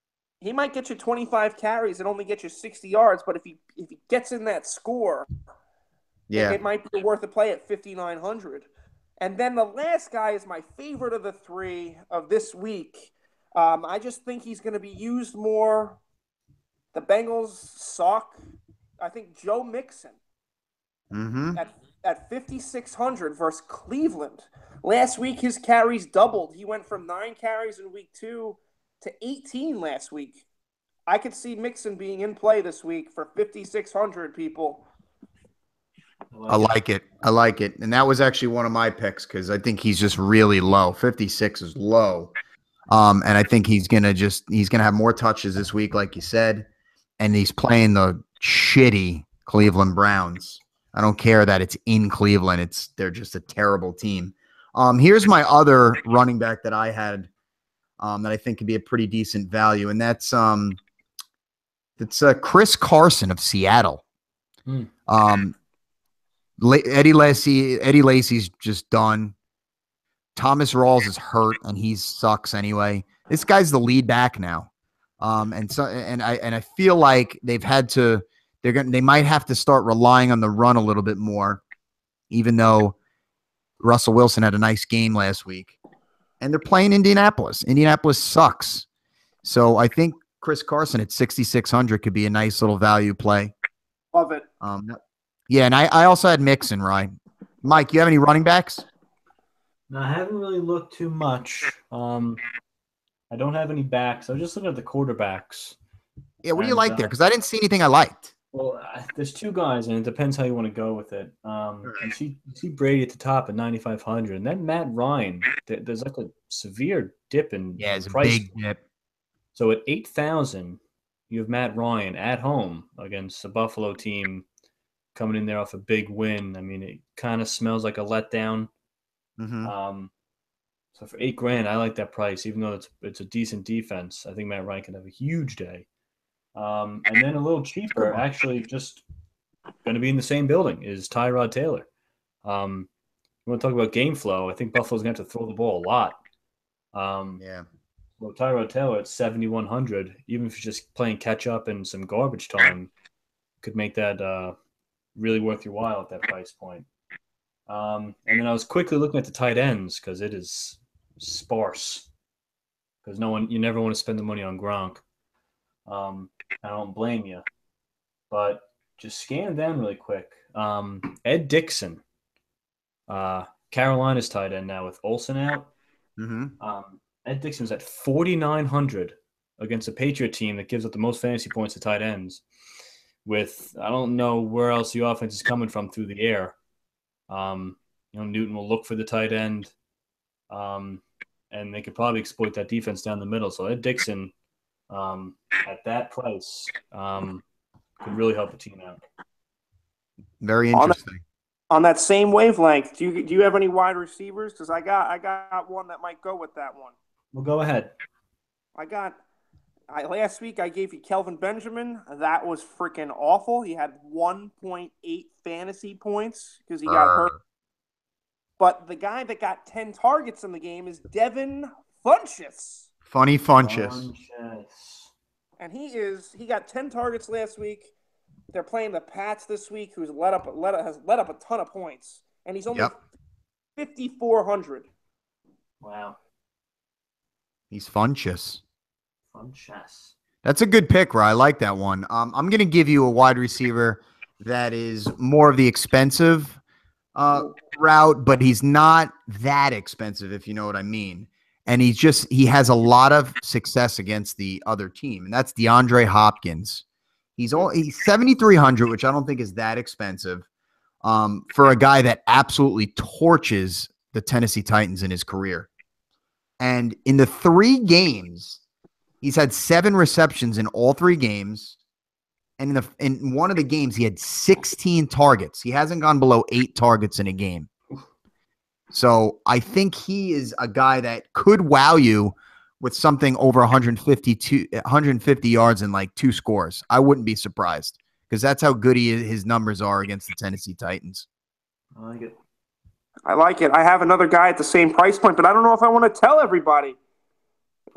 He might get you 25 carries and only get you 60 yards, but if he gets in that score, it might be worth a play at 5,900. And then the last guy is my favorite of the 3 of this week. I just think he's going to be used more. The Bengals suck. I think Joe Mixon at 5,600 versus Cleveland. Last week, his carries doubled. He went from 9 carries in week 2 to 18 last week. I could see Mixon being in play this week for 5,600 people. I like it. And that was actually one of my picks because I think he's just really low. 56 is low. And I think he's going to have more touches this week, like you said. And he's playing the shitty Cleveland Browns. I don't care that it's in Cleveland. They're just a terrible team. Here's my other running back that I had that I think could be a pretty decent value. And that's Chris Carson of Seattle. Eddie Lacy's just done. Thomas Rawls is hurt and he sucks anyway. This guy's the lead back now. And I feel like they might have to start relying on the run a little bit more, even though Russell Wilson had a nice game last week. And they're playing Indianapolis. Indianapolis sucks. So I think Chris Carson at 6,600 could be a nice little value play. Love it. Yeah, and I also had Mixon, right? Mike, you have any running backs? No, I haven't really looked too much. I don't have any backs. I was just looking at the quarterbacks. Yeah, what do you like there? Because I didn't see anything I liked. Well, there's 2 guys, and it depends how you want to go with it. You see Brady at the top at 9,500, and then Matt Ryan. There's like a severe dip in it's price. A big dip. So at 8,000, you have Matt Ryan at home against a Buffalo team coming in there off a big win. I mean, it kind of smells like a letdown. So for $8,000, I like that price, even though it's a decent defense. I think Matt Ryan can have a huge day. And then a little cheaper, actually, just going to be in the same building is Tyrod Taylor. You want to talk about game flow? I think Buffalo's going to have to throw the ball a lot. Well, Tyrod Taylor at 7,100, even if you're just playing catch up and some garbage time, could make that really worth your while at that price point. And then I was quickly looking at the tight ends because it is sparse. Because you never want to spend the money on Gronk. I don't blame you. But just scan them really quick. Ed Dixon, Carolina's tight end now with Olsen out. Mm-hmm. Ed Dixon's at 4,900 against a Patriot team that gives up the most fantasy points to tight ends. With I don't know where else the offense is coming from through the air. Newton will look for the tight end, and they could probably exploit that defense down the middle. So Ed Dixon, at that price, could really help a team out. Very interesting. On that same wavelength, do you have any wide receivers? Because I got one that might go with that one. Well, go ahead. Last week I gave you Kelvin Benjamin. That was freaking awful. He had 1.8 fantasy points because he got hurt. But the guy that got 10 targets in the game is Devin Funchess. Funny Funchess. And he got 10 targets last week. They're playing the Pats this week, who's has let up a ton of points, and he's only 5,400. Wow, he's Funchess. Funchess. That's a good pick, Ray. I like that one. I'm going to give you a wide receiver that is more of the expensive route, but he's not that expensive, if you know what I mean. And he has a lot of success against the other team, and that's DeAndre Hopkins. He's 7,300, which I don't think is that expensive for a guy that absolutely torches the Tennessee Titans in his career. And in the 3 games, he's had 7 receptions in all 3 games. And in one of the games, he had 16 targets. He hasn't gone below 8 targets in a game. So I think he is a guy that could wow you with something over 150 yards and like 2 scores. I wouldn't be surprised because that's how good his numbers are against the Tennessee Titans. I like it. I have another guy at the same price point, but I don't know if I want to tell everybody.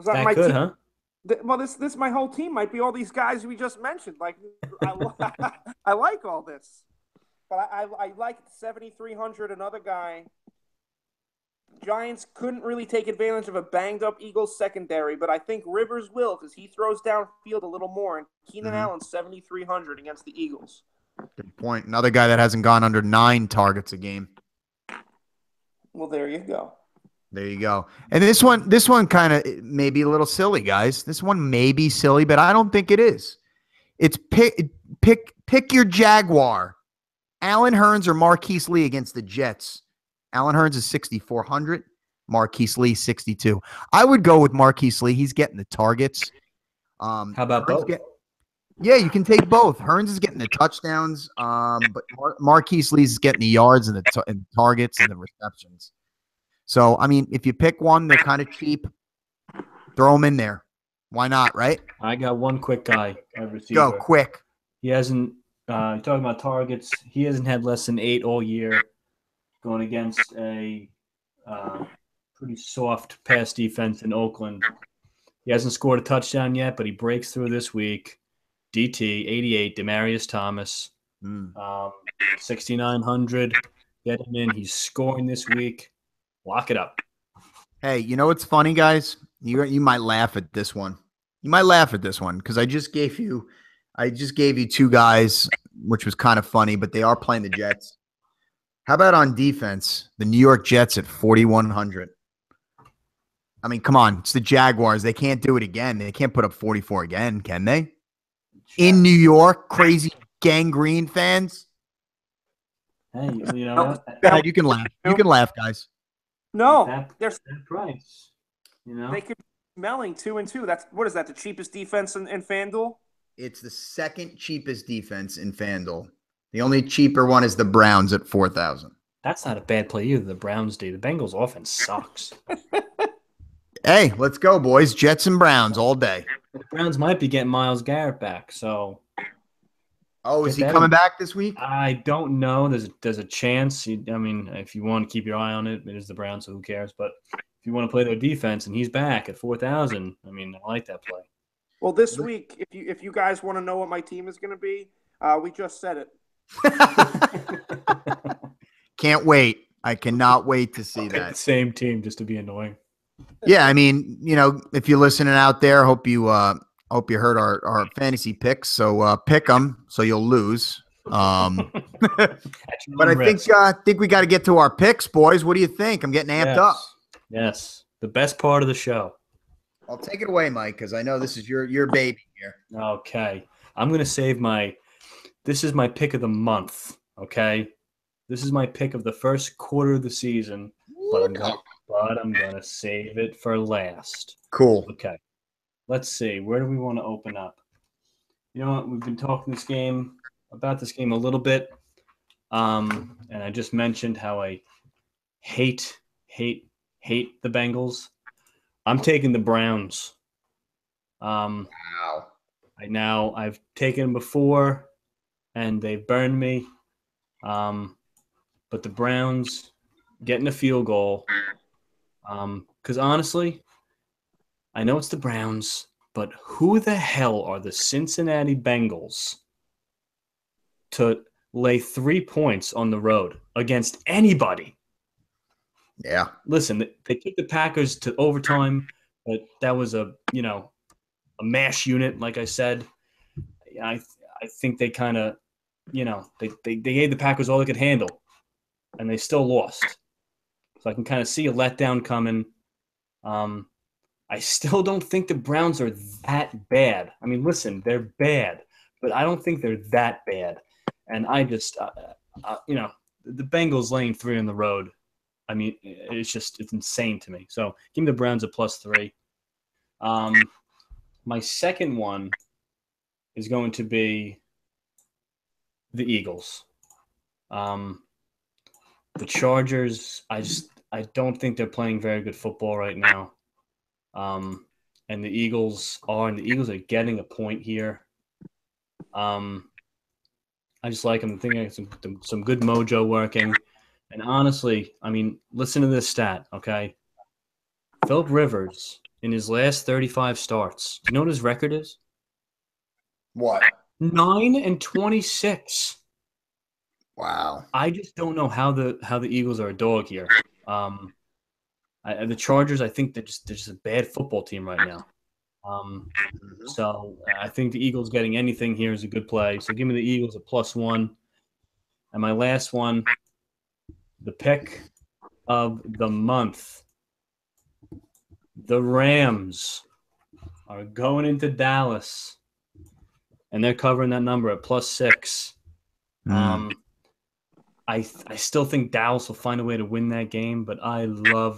That my good, team, huh? Well, this my whole team might be all these guys we just mentioned. Like, I like all this, but I like 7,300. Another guy. Giants couldn't really take advantage of a banged-up Eagles secondary, but I think Rivers will because he throws downfield a little more. And Keenan Allen's 7,300 against the Eagles. Good point. Another guy that hasn't gone under 9 targets a game. Well, there you go. There you go. And this one kind of may be a little silly, guys. This one may be silly, but I don't think it is. It's pick your Jaguar. Allen Hurns or Marquise Lee against the Jets. Allen Hurns is 6,400. Marquise Lee, 62. I would go with Marquise Lee. He's getting the targets. How about both? Yeah, you can take both. Hurns is getting the touchdowns, but Marquise Lee is getting the yards and the targets and the receptions. So, I mean, if you pick one, they're kind of cheap. Throw them in there. Why not, right? I got one quick guy. Go, quick. He hasn't you're talking about targets. He hasn't had less than 8 all year. Going against a pretty soft pass defense in Oakland. He hasn't scored a touchdown yet, but he breaks through this week. DT, 88, Demaryius Thomas, 6,900. Get him in. He's scoring this week. Lock it up. Hey, you know what's funny, guys? You might laugh at this one. You might laugh at this one because I just gave you 2 guys, which was kind of funny, but they are playing the Jets. How about on defense, the New York Jets at 4,100? I mean, come on. It's the Jaguars. They can't do it again. They can't put up 44 again, can they? In New York, crazy gangrene fans. Hey, you know what? Go ahead, you can laugh. You can laugh, guys. No, they're price. You know, they could be smelling 2-2. What is that? The cheapest defense in FanDuel? It's the second cheapest defense in FanDuel. The only cheaper one is the Browns at 4,000. That's not a bad play either. The Browns do. The Bengals offense sucks. Hey, let's go, boys. Jets and Browns all day. The Browns might be getting Myles Garrett back. So, is he coming back this week? I don't know. There's a chance. I mean, if you want to keep your eye on it, it is the Browns, so who cares? But if you want to play their defense and he's back at 4,000, I mean, I like that play. Well, this week, if you guys want to know what my team is going to be, we just said it. Can't wait. I cannot wait to see Pick the that. same team just to be annoying. Yeah, I mean, if you're listening out there, hope you heard our fantasy picks. So pick them so you'll lose. At your But own I risk. think we got to get to our picks, boys. What do you think? I'm getting amped up. Yes, the best part of the show. I'll take it away, Mike, because I know this is your baby here. Okay, I'm gonna save my. This is my pick of the month. Okay, this is my pick of the first quarter of the season, but I'm gonna save it for last. Cool. Okay, let's see. Where do we want to open up? You know what? We've been talking about this game a little bit, and I just mentioned how I hate the Bengals. I'm taking the Browns. Wow. I've taken them before, and they've burned me. But the Browns getting a field goal. Because honestly, I know it's the Browns, but who the hell are the Cincinnati Bengals to lay 3 points on the road against anybody? Yeah. Listen, they took the Packers to overtime, but that was a mash unit, like I said. I think they kind of, they gave the Packers all they could handle, and they still lost. So I can kind of see a letdown coming. I still don't think the Browns are that bad. I mean, listen, they're bad, but I don't think they're that bad. And I just, the Bengals laying 3 on the road. I mean, it's insane to me. So give me the Browns at +3. My second one is going to be the Eagles. The Chargers, I don't think they're playing very good football right now. And the Eagles are getting a point here. I just like them. I think I have some good mojo working. And honestly, I mean, listen to this stat, okay? Philip Rivers, in his last 35 starts, do you know what his record is? What? 9-26. Wow. I just don't know how the Eagles are a dog here. The Chargers, I think they're just a bad football team right now. So I think the Eagles getting anything here is a good play. So give me the Eagles at +1. And my last one, the pick of the month. The Rams are going into Dallas, and they're covering that number at +6. I still think Dallas will find a way to win that game, but I love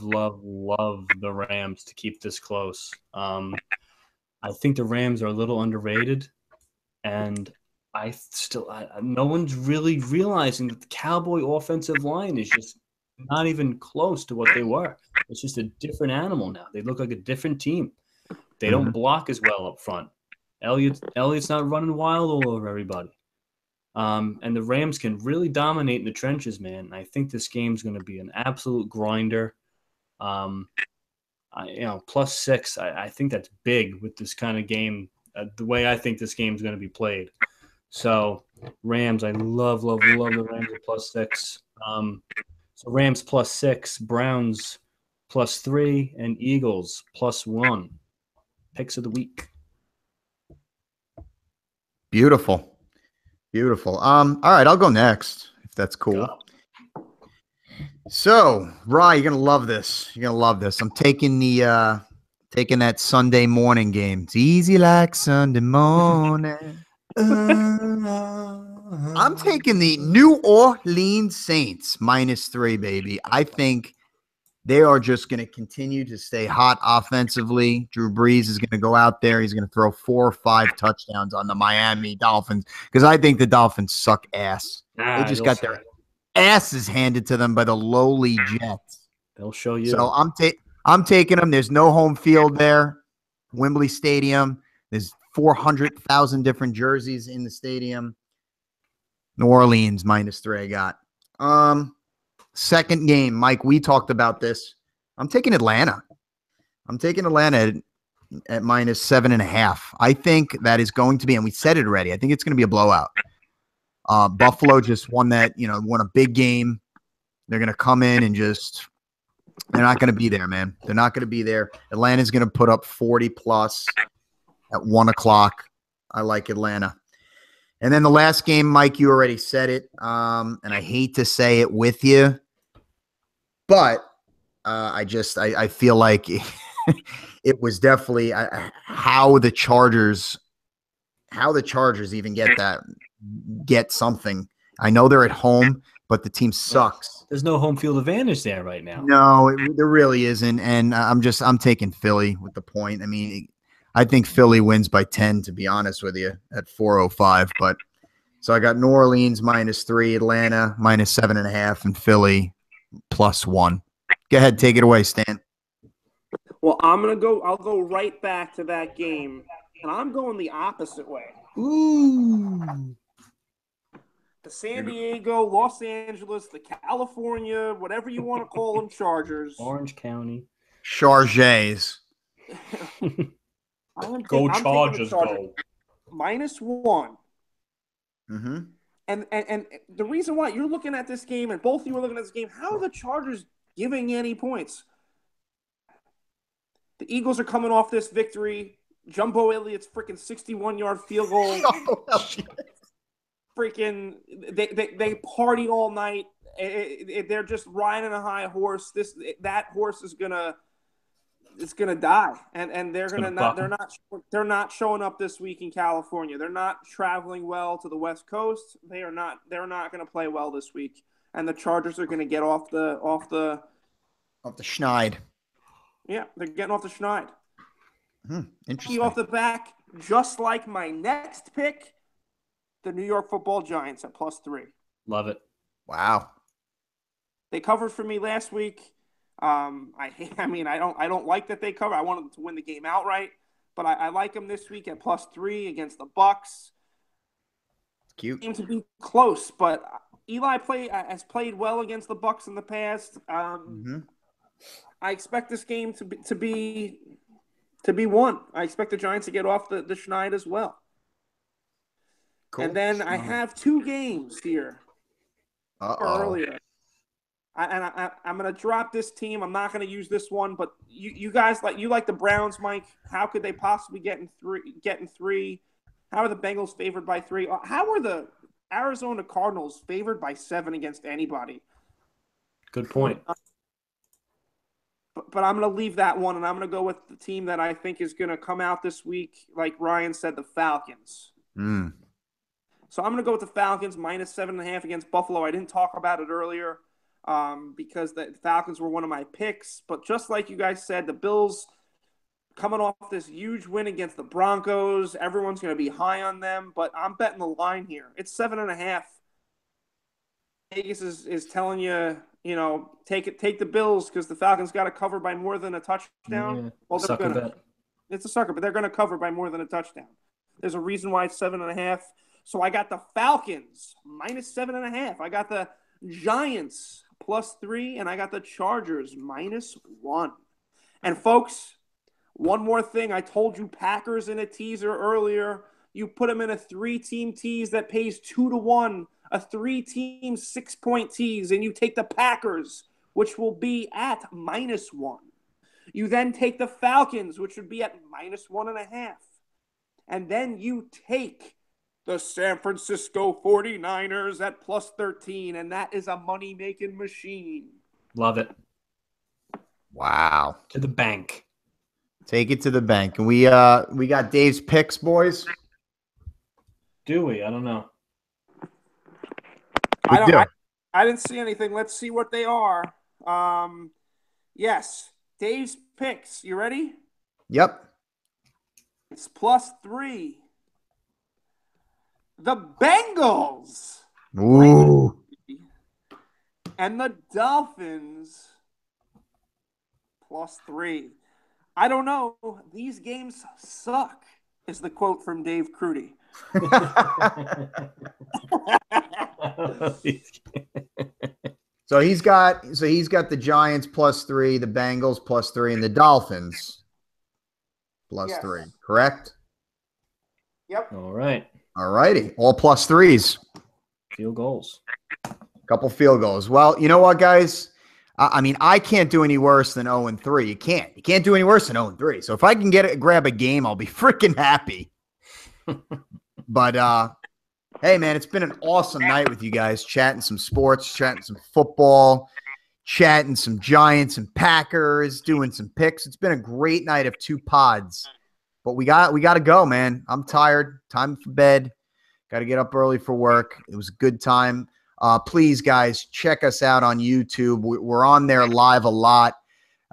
the Rams to keep this close. I think the Rams are a little underrated, and no one's really realizing that the Cowboy offensive line is just not even close to what they were. It's just a different animal now. They look like a different team. They don't block as well up front. Elliott's not running wild all over everybody. And the Rams can really dominate in the trenches, man. I think this game's going to be an absolute grinder. +6. I think that's big with this kind of game. The way I think this game's going to be played. So Rams, I love the Rams at +6. So Rams +6, Browns +3, and Eagles +1. Picks of the week. Beautiful. All right, I'll go next if that's cool. Go. So, Rye, you're gonna love this. I'm taking taking that Sunday morning game. It's easy like Sunday morning. I'm taking the New Orleans Saints -3, baby. I think they are just going to continue to stay hot offensively. Drew Brees is going to go out there. He's going to throw 4 or 5 touchdowns on the Miami Dolphins because I think the Dolphins suck ass. They just got their asses handed to them by the lowly Jets. They'll show you. So I'm taking them. There's no home field there. Wembley Stadium. There's 400,000 different jerseys in the stadium. New Orleans -3 I got. Second game, Mike, we talked about this. I'm taking Atlanta. at -7.5. I think that is going to be, and we said it already, I think it's going to be a blowout. Buffalo just won a big game. They're going to come in and just – they're not going to be there, man. They're not going to be there. Atlanta's going to put up 40-plus at 1 o'clock. I like Atlanta. And then the last game, Mike, you already said it, and I hate to say it with you, but I feel like it was definitely how the Chargers even get something. I know they're at home, but the team sucks. There's no home field advantage there right now. No, there really isn't, and I'm taking Philly with the point. I mean, I think Philly wins by 10, to be honest with you, at 4:05. But so I got New Orleans -3, Atlanta -7.5, and Philly +1. Go ahead, take it away, Stan. Well, I'll go right back to that game, and I'm going the opposite way. Ooh. The San Diego, Los Angeles, the California, whatever you want to call them, Chargers. Orange County. Chargers. Go Chargers, go. -1. Mm-hmm. And the reason why you're looking at this game, and both of you are looking at this game, how are the Chargers giving any points? The Eagles are coming off this victory. Jumbo Elliott's freaking 61-yard field goal. Freaking, they party all night. They're just riding a high horse. That horse is gonna die, and they're not showing up this week in California. They're not traveling well to the West Coast. They're not going to play well this week, and the Chargers are going to get off the schneid. Yeah, they're getting off the schneid. Interesting. Off the back, just like my next pick, the New York Football Giants at +3. Love it. Wow. They covered for me last week. I don't like that they cover. I wanted them to win the game outright, but I like them this week at +3 against the Bucs. Cute. Seems to be close, but Eli has played well against the Bucs in the past. I expect this game to be won. I expect the Giants to get off the schneid as well. Cool. And then I have 2 games here. Earlier. I'm going to drop this team. I'm not going to use this one, but you guys like the Browns, Mike. How could they possibly get in 3? How are the Bengals favored by 3? How are the Arizona Cardinals favored by 7 against anybody? Good point. But I'm going to leave that one, and I'm going to go with the team that I think is going to come out this week, like Ryan said, the Falcons. So I'm going to go with the Falcons -7.5 against Buffalo. I didn't talk about it earlier because the Falcons were one of my picks. But just like you guys said, the Bills coming off this huge win against the Broncos. Everyone's going to be high on them, but I'm betting the line here. It's 7.5. Vegas is telling you, take the Bills because the Falcons got to cover by more than a touchdown. Yeah, well, it's a sucker, but they're going to cover by more than a touchdown. There's a reason why it's 7.5. So I got the Falcons -7.5. I got the Giants +3, and I got the Chargers -1. And folks, one more thing. I told you Packers in a teaser earlier. You put them in a 3-team tease that pays 2-1, a 3-team 6-point tease, and you take the Packers, which will be at -1. You then take the Falcons, which would be at -1.5. And then you take the San Francisco 49ers at +13, and that is a money-making machine. Love it. Wow. To the bank. Take it to the bank. And we got Dave's picks, boys. Do we? I don't know. I didn't see anything. Let's see what they are. Yes, Dave's picks. You ready? Yep. It's +3. The Bengals. Ooh. And the Dolphins +3. I don't know. These games suck, is the quote from Dave Crudy. So he's got the Giants +3, the Bengals +3, and the Dolphins +3. Correct? Yep. All right. All righty. All +3s. Field goals. Couple field goals. Well, you know what, guys? I mean, I can't do any worse than 0-3. You can't. You can't do any worse than 0-3. So if I can grab a game, I'll be freaking happy. But hey, man, it's been an awesome night with you guys, chatting some sports, chatting some football, chatting some Giants and Packers, doing some picks. It's been a great night of 2 pods. But we got to go, man. I'm tired. Time for bed. Got to get up early for work. It was a good time. Please, guys, check us out on YouTube. We're on there live a lot,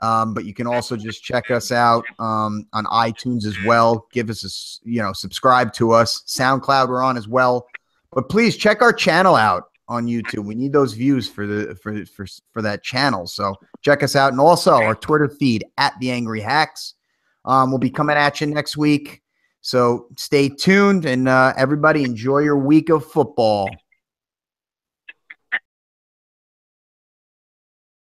but you can also just check us out on iTunes as well. Give us subscribe to us. SoundCloud, we're on as well. But please check our channel out on YouTube. We need those views for that channel. So check us out, and also our Twitter feed @TheAngryHacks. We'll be coming at you next week. So stay tuned, and everybody enjoy your week of football.